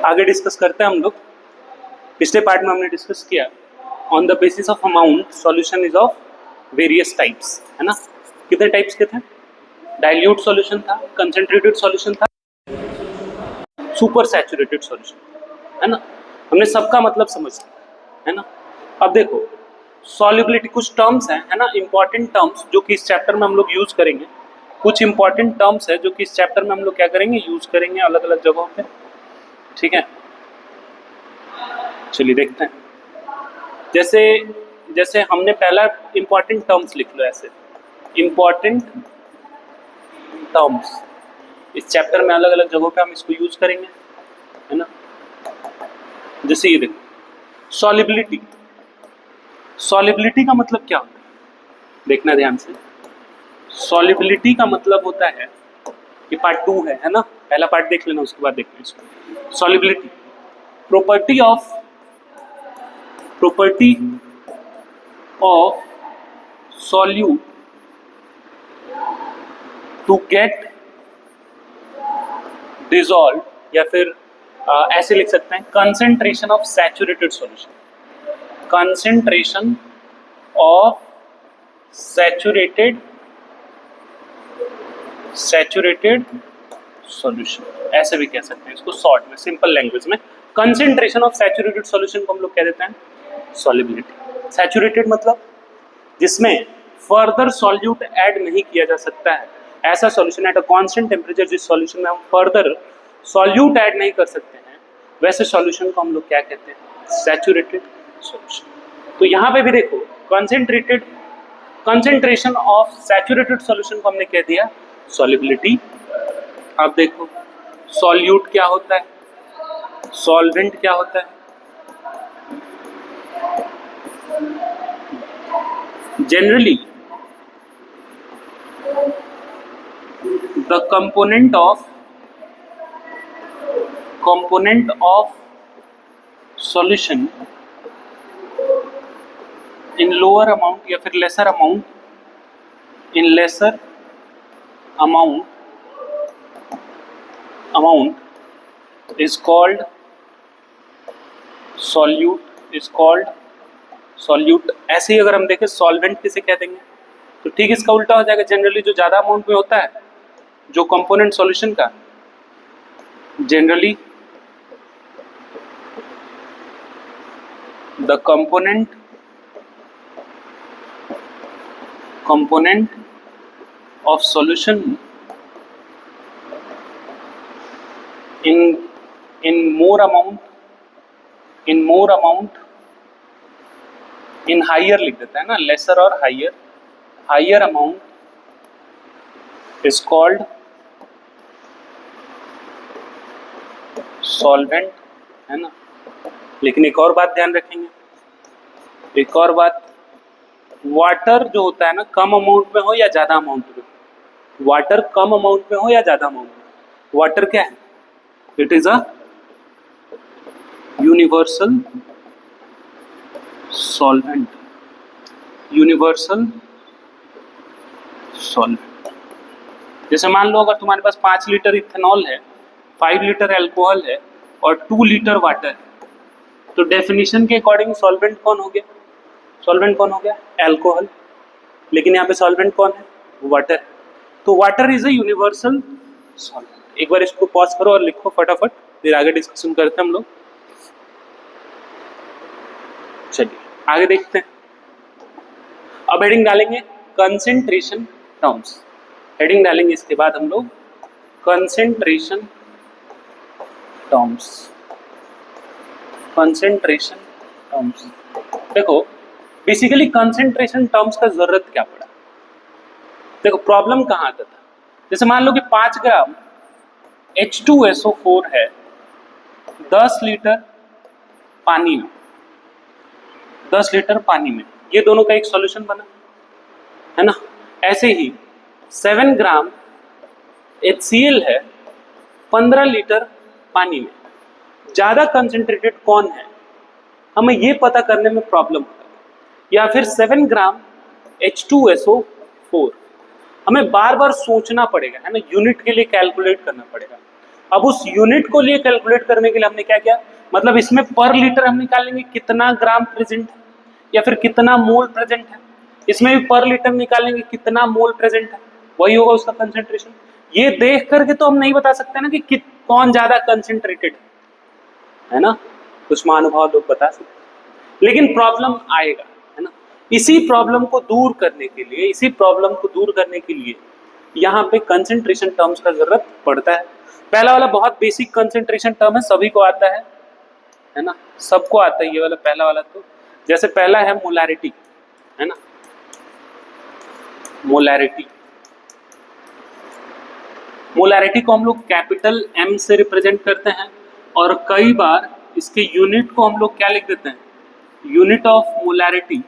आगे डिस्कस करते हैं हम लोग। पिछले पार्ट में हमने डिस्कस किया on the basis of amount solution is of various types, है ना। कितने टाइप्स के थे? डाइल्यूट सॉल्यूशन था, कंसंट्रेटेड सॉल्यूशन था, सुपर सैचुरेटेड सॉल्यूशन, है ना। हमने सबका मतलब समझ लिया, है ना। अब देखो सॉल्युबिलिटी, कुछ टर्म्स हैं, है ना, इंपॉर्टेंट टर्म्स जो कि इस चैप्टर में हम लोग यूज करेंगे। कुछ इंपॉर्टेंट टर्म्स है जो कि इस चैप्टर में हम लोग क्या करेंगे, यूज करेंगे अलग अलग जगहों पे, ठीक है। चलिए देखते हैं। जैसे जैसे हमने पहला इंपॉर्टेंट टर्म्स लिख लो, ऐसे इंपॉर्टेंट टर्म्स इस चैप्टर में अलग अलग जगहों पे हम इसको यूज करेंगे, है ना। जैसे ये देखो सॉल्युबिलिटी। सॉल्युबिलिटी का मतलब क्या होता है, देखना ध्यान से। सॉल्युबिलिटी का मतलब होता है, ये पार्ट 2 है ना। पहला पार्ट देख लेना, उसके बाद देखना इसको। Solubility, property of solute to get dissolve, या फिर ऐसे लिख सकते हैं concentration of saturated solution. Concentration of saturated solution, ऐसे भी कह सकते हैं इसको शॉर्ट में, सिंपल लैंग्वेज में। कंसेंट्रेशन ऑफ सैचुरेटेड सॉल्यूशन को हम लोग कह देते हैं सॉल्युबिलिटी। सैचुरेटेड मतलब जिसमें फर्दर सॉल्यूट ऐड नहीं किया जा सकता है, ऐसा solution at a constant temperature, जिस सॉल्यूशन में हम फर्दर सॉल्यूट ऐड नहीं कर सकते हैं, वैसे सॉल्यूशन को हम लोग क्या कहते हैं, सैचुरेटेड सॉल्यूशन। तो यहाँ पे भी देखो कंसेंट्रेशन ऑफ सैचुरेटेड सॉल्यूशन को हमने कह दिया सॉल्युबिलिटी। अब देखो सॉल्यूट क्या होता है, सॉल्वेंट क्या होता है। Generally, the component of solution in lower amount या फिर lesser amount is called solute। ऐसे ही अगर हम देखें सॉल्वेंट किसे कह देंगे, तो ठीक इसका उल्टा हो जाएगा। जनरली जो ज्यादा अमाउंट में होता है, जो कंपोनेंट सॉल्यूशन का, generally the component of solution in more amount in higher लिख देता है ना, lesser और higher amount is called solvent, है ना। लेकिन एक और बात ध्यान रखेंगे, एक और बात, वाटर जो होता है ना, कम अमाउंट में हो या ज्यादा अमाउंट में, वाटर कम अमाउंट में हो या ज्यादा अमाउंट में, वाटर क्या है, it is a universal solvent. जैसे मान लो अगर तुम्हारे पास 5 लीटर इथेनॉल है, 5 लीटर अल्कोहल है और 2 लीटर वाटर है, तो डेफिनेशन के अकॉर्डिंग सॉल्वेंट कौन हो गया, अल्कोहल। लेकिन यहाँ पे सॉल्वेंट कौन है, वाटर। तो water is a universal solvent. एक बार इसको पॉज करो और लिखो फटाफट, फिर आगे डिस्कशन करते हैं हम लोग। चलिए आगे देखते हैं। अब हेडिंग डालेंगे कंसेंट्रेशन टर्म्स, हेडिंग डालेंगे इसके बाद हम लोग कंसेंट्रेशन टर्म्स। देखो बेसिकली कंसेंट्रेशन टर्म्स का जरूरत क्या पड़ा, देखो प्रॉब्लम कहाँ आता था। जैसे मान लो कि 5 ग्राम H2SO4 है 10 लीटर पानी में, 10 लीटर पानी में, ये दोनों का एक सॉल्यूशन बना, है ना। ऐसे ही 7 ग्राम HCl है 15 लीटर पानी में, ज्यादा कंसेंट्रेटेड कौन है, हमें ये पता करने में प्रॉब्लम होता है। या फिर 7 ग्राम H2SO4, हमें बार बार सोचना पड़ेगा, है ना, यूनिट के लिए कैलकुलेट करना पड़ेगा। अब उस यूनिट को लिए कैलकुलेट करने के लिए हमने क्या किया, मतलब इसमें पर लीटर हम निकालेंगे कितना ग्राम प्रेजेंट है या फिर कितना मोल प्रेजेंट है, इसमें भी पर लीटर निकालेंगे कितना मोल प्रेजेंट है, वही होगा उसका कंसेंट्रेशन। ये देख करके तो हम नहीं बता सकते ना कि कौन ज्यादा कंसेंट्रेटेड है ना, कुछ महानुभाव लोग बता सकते, लेकिन प्रॉब्लम आएगा, है ना। इसी प्रॉब्लम को दूर करने के लिए, इसी प्रॉब्लम को दूर करने के लिए यहाँ पे कंसेंट्रेशन टर्म्स का जरूरत पड़ता है। पहला वाला बहुत बेसिक कंसेंट्रेशन टर्म है, सभी को आता है ना, सबको आता है ये वाला पहला वाला। तो जैसे पहला है मोलारिटी, है ना, मोलारिटी। मोलारिटी को हम लोग कैपिटल M से रिप्रेजेंट करते हैं और कई बार इसके यूनिट को हम लोग क्या लिख देते हैं, यूनिट ऑफ मोलारिटी,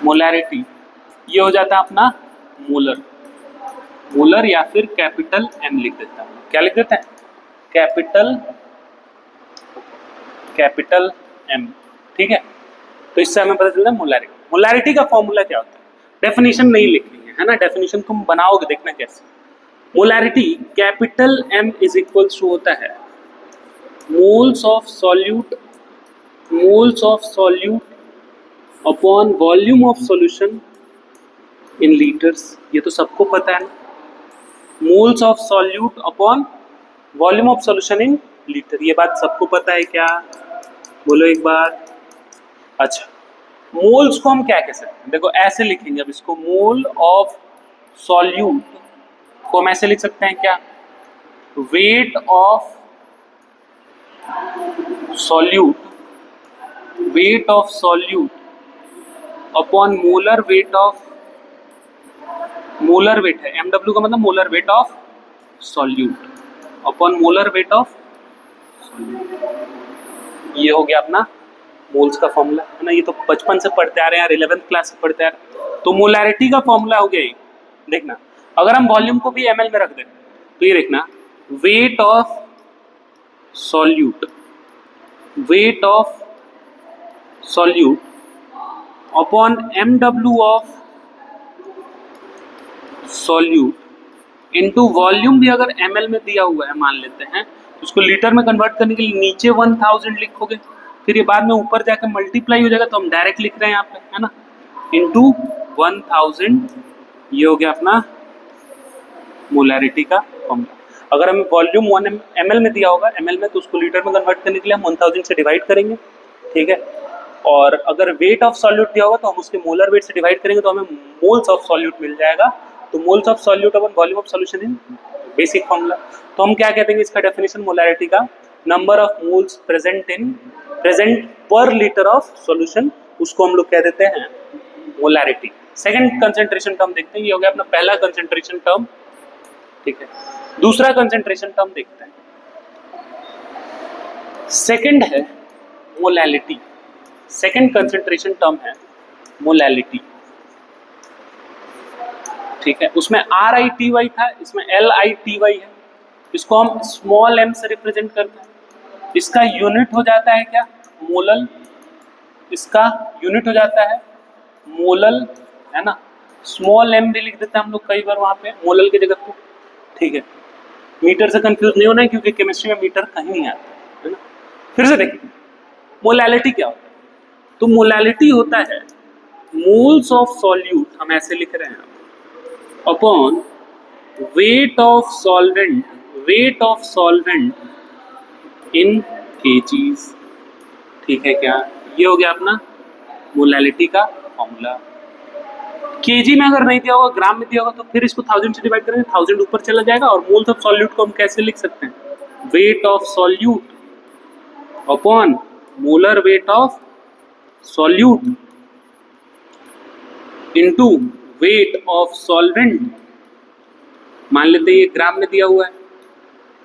मोलारिटी ये हो जाता है अपना मोलर, मोलर या फिर कैपिटल M लिख देता है। क्या लिख देते हैं, कैपिटल M, ठीक है। तो इससे हमें पता चलता है मोलारिटी। मोलारिटी का फॉर्मूला क्या होता है, डेफिनेशन नहीं लिखनी है ना, डेफिनेशन तुम बनाओगे, देखना कैसे। Molarity capital M is equals to होता है moles of solute, moles of solute upon volume of solution in litres. ये तो सबको पता है ना, moles of solute upon volume of solution in litre, ये बात सबको पता है क्या, बोलो एक बार। अच्छा, मोल्स को हम क्या कह सकते हैं, देखो ऐसे लिखेंगे अब इसको, मोल ऑफ सॉल्यूट को हम ऐसे लिख सकते हैं क्या, wait of solute, wait of solute upon molar weight of, molar weight है MW का मतलब molar weight of solute upon molar weight of solute. ये हो गया अपना मोल्स का फॉर्मूला, है ना, ये तो बचपन से पढ़ते आ रहे हैं यार, 11th क्लास से पढ़ते आ रहे हैं। तो मोलैरिटी का फॉर्मूला हो गया ये, देखना अगर हम वॉल्यूम को भी ml में रख दें तो ये देखना wait of solute, wait of solute upon MW of solute into volume भी अगर ml में दिया हुआ है मान लेते हैं, तो उसको लीटर में कन्वर्ट करने के लिए नीचे 1000 लिखोगे, फिर ये बाद में ऊपर जाकर मल्टीप्लाई हो जाएगा, तो हम डायरेक्ट लिख रहे हैं यहाँ पे, है ना, इनटू 1000। ये हो गया अपना मोलैरिटी का फॉर्मूला। अगर हमें वॉल्यूम 1 ml में दिया होगा ml में, तो उसको लीटर में कन्वर्ट करने के लिए हम 1000 से डिवाइड करेंगे, ठीक है। और अगर वेट ऑफ सॉल्यूट दिया होगा तो हम उसके मोलर वेट से डिवाइड करेंगे, तो हमें मोल्स ऑफ सॉल्यूट मिल जाएगा। तो moles of solute upon volume of solution in basic formula. तो हम क्या कहते हैं इसका डेफिनेशन मोलैरिटी का, नंबर ऑफ मोल्स प्रेजेंट पर लीटर ऑफ सॉल्यूशन, उसको हम लोग कह देते हैं मोलैरिटी। सेकंड कंसंट्रेशन टर्म देखते हैं, ये हो गया अपना पहला कंसंट्रेशन टर्म, ठीक है। दूसरा कंसंट्रेशन टर्म देखते हैं, सेकंड है मोलैलिटी। सेकंड कंसंट्रेशन टर्म है मोलैलिटी, ठीक है। उसमें RITY था, इसमें LITY है, इसको हम स्मॉल m से रिप्रेजेंट करते हैं। इसका यूनिट हो जाता है क्या, मोलल, इसका यूनिट हो जाता है मोलल, है ना। स्मॉल m भी लिख देते हैं हम लोग कई बार वहां पे मोलल की जगह पे, ठीक है। मीटर से कंफ्यूज नहीं होना है क्योंकि केमिस्ट्री में मीटर कहीं नहीं आता, है ना। फिर से देखिए मोलैलिटी क्या होता है, तो मोलैलिटी होता है मोल्स ऑफ सॉल्यूट, हम ऐसे लिख रहे हैं, upon weight of solvent, wait of solvent in kgs, ठीक है क्या। ये हो गया अपना मोलैलिटी का फॉर्मूला। केजी में अगर नहीं दिया होगा, ग्राम में दिया होगा, तो फिर इसको 1000 से डिवाइड करेंगे, 1000 ऊपर चला जाएगा। और मोल्स ऑफ सॉल्यूट को हम कैसे लिख सकते हैं, wait of solute upon molar weight of solute into wait of solvent. मान लेते हैं ये ग्राम में दिया हुआ है,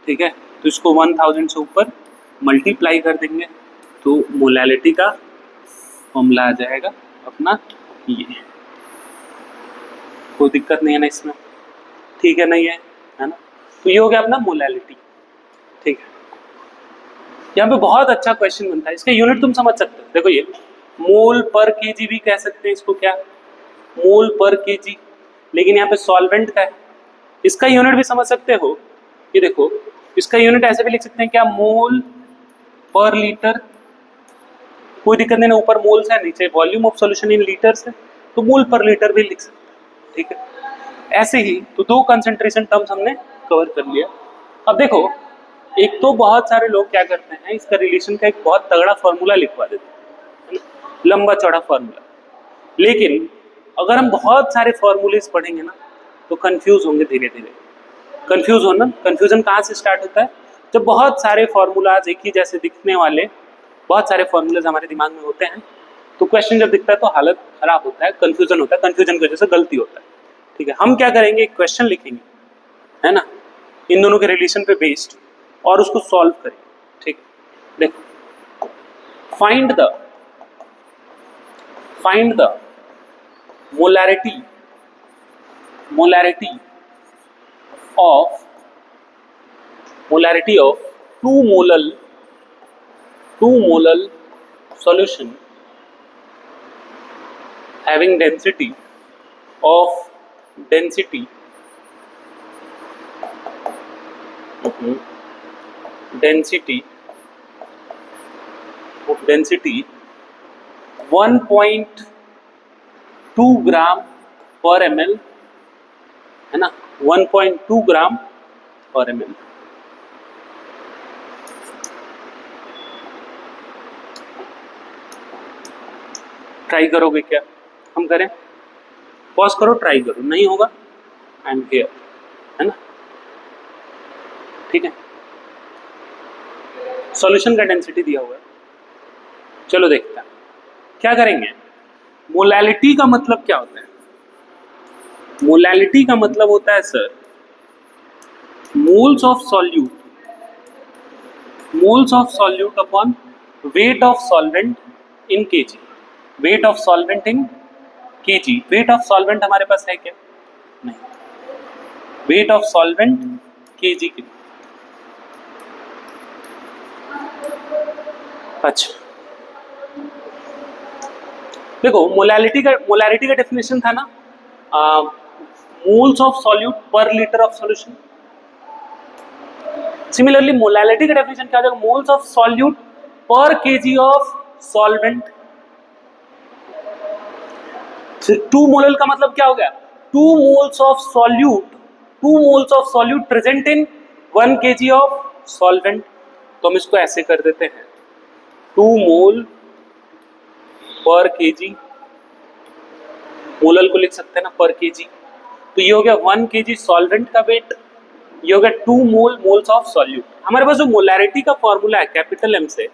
ठीक है, तो इसको 1000 से ऊपर मल्टीप्लाई कर देंगे, तो मोलैलिटी का फॉर्मूला आ जाएगा अपना ये। कोई दिक्कत नहीं है ना इसमें, ठीक है, नहीं है ना। तो ये हो गया अपना मोलैलिटी, ठीक है। यहाँ पे बहुत अच्छा क्वेश्चन बनता है, इसका यूनिट तुम समझ सकते हो। देखो ये मोल पर केजी भी कह सकते हैं इसको, क्या मोल पर केजी, लेकिन यहाँ पे सॉल्वेंट का है, इसका यूनिट भी समझ सकते हो, ये देखो इसका यूनिट ऐसे भी लिख सकते हैं क्या, मोल पर लीटर, कोई दिक्कत नहीं ना, ऊपर मोल्स है नीचे volume of solution in litres है, तो मोल पर लीटर भी लिख सकते हैं, ठीक है। ऐसे ही तो दो कंसंट्रेशन टर्म्स हमने कवर कर लिया। अब देखो, एक तो बहुत सारे लोग क्या करते हैं, इसका रिलेशन का एक बहुत तगड़ा फॉर्मूला लिखवा देते हैं, लंबा चौड़ा फॉर्मूला, लेकिन अगर हम बहुत सारे फॉर्मूलेस पढ़ेंगे ना तो कंफ्यूज होंगे धीरे धीरे। कंफ्यूज होना, कंफ्यूजन कहाँ से स्टार्ट होता है, जब बहुत सारे फॉर्मूलाज एक ही जैसे दिखने वाले बहुत सारे फॉर्मूलाज हमारे दिमाग में होते हैं, तो क्वेश्चन जब दिखता है तो हालत खराब होता है, कंफ्यूजन होता है, कंफ्यूजन की वजह से गलती होता है, ठीक है। हम क्या करेंगे, एक क्वेश्चन लिखेंगे, है ना, इन दोनों के रिलेशन पे बेस्ड, और उसको सॉल्व करेंगे, ठीक है। देखो, find the molarity of two molal solution having density of 1.2 ग्राम पर ml, है ना, 1.2 ग्राम पर ml। ट्राई करोगे क्या, हम करें, पॉज करो, ट्राई करो, नहीं होगा आई एम हियर, है ना, ठीक है। सॉल्यूशन का डेंसिटी दिया हुआ है, चलो देखते हैं क्या करेंगे। मोलैलिटी का मतलब क्या होता है, मोलैलिटी का मतलब होता है sir moles of solute upon weight of solvent in KG, wait of solvent in KG. Wait of solvent हमारे पास है क्या, नहीं, वेट ऑफ सॉल्वेंट केजी की, अच्छा देखो मोलैरिटी का डेफिनेशन था ना, मोल्स ऑफ सॉल्यूट पर litre of solution. Similarly molality का डेफिनेशन क्या हो जाएगा, मोल्स ऑफ सॉल्यूट पर केजी ऑफ सॉल्वेंट। 2 मोलल का मतलब क्या हो गया, 2 moles of solute present in 1 kg of solvent. तो हम इसको ऐसे कर देते हैं, 2 मोल पर केजी, मोलल को लिख सकते हैं ना पर केजी, तो ये हो गया 1 kg सॉल्वेंट का वेट, ये हो गया 2 मोल्स ऑफ सॉल्यूट। हमारे पास जो मोलैरिटी का फॉर्मूला है कैपिटल M से,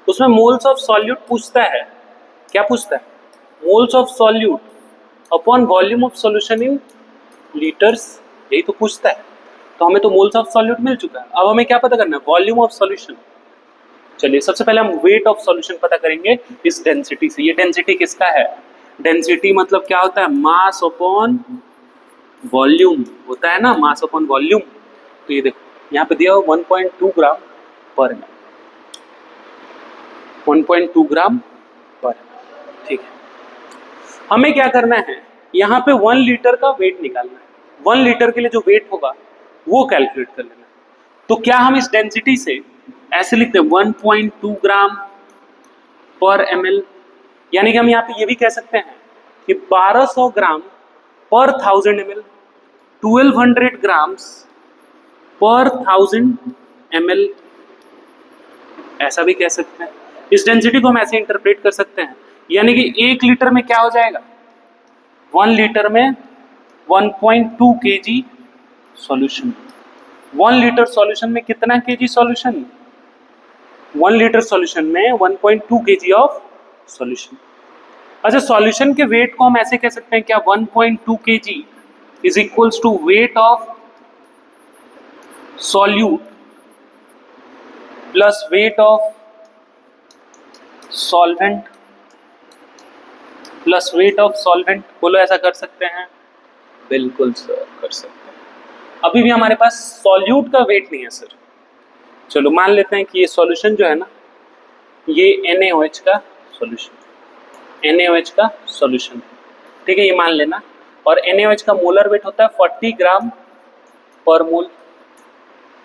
उसमें मोल्स ऑफ सॉल्यूट पूछता है, क्या पूछता है, moles of solute upon volume of solution in litres, यही तो पूछता है। तो हमें तो मोल्स ऑफ सॉल्यूट मिल चुका है, अब हमें क्या पता करना है, वॉल्यूम ऑफ सॉल्यूशन। चलिए सबसे पहले हम वेट ऑफ सॉल्यूशन पता करेंगे इस डेंसिटी से। ये डेंसिटी किसका है, डेंसिटी मतलब क्या होता है, मास अपॉन वॉल्यूम होता है ना, मास अपॉन वॉल्यूम। तो ये देखो यहाँ पे दिया हुआ 1.2 ग्राम पर ml, 1.2 ग्राम पर ml, ठीक है। हमें क्या करना है, यहाँ पे 1 लीटर का वेट निकालना है, 1 लीटर के लिए जो वेट होगा वो कैलकुलेट कर लेना। तो क्या हम इस डेंसिटी से ऐसे लिखते हैं 1.2 ग्राम पर ml, यानी कि हम यहाँ पे ये भी कह सकते हैं कि 1200 ग्राम पर 1000 ml, 1200 ग्राम्स पर 1000 ml, ऐसा भी कह सकते हैं। इस डेंसिटी को हम ऐसे इंटरप्रेट कर सकते हैं, यानी कि 1 लीटर में क्या हो जाएगा, 1 लीटर में 1.2 kg सॉल्यूशन। 1 लीटर सॉल्यूशन में कितना kg सॉल्यूशन, 1 लीटर सॉल्यूशन में 1.2 kg ऑफ सॉल्यूशन। अच्छा, सॉल्यूशन के वेट को हम ऐसे कह सकते हैं क्या, 1.2 kg is equals to weight of solute plus weight of solvent plus weight of solvent. बोलो ऐसा कर सकते हैं, बिल्कुल सर कर सकते हैं। अभी भी हमारे पास सॉल्यूट का वेट नहीं है सर, चलो मान लेते हैं कि ये सॉल्यूशन जो है ना, ये NaOH का सॉल्यूशन, NaOH का सॉल्यूशन, ठीक है, ये मान लेना। और NaOH का मोलर वेट होता है 40 ग्राम पर मोल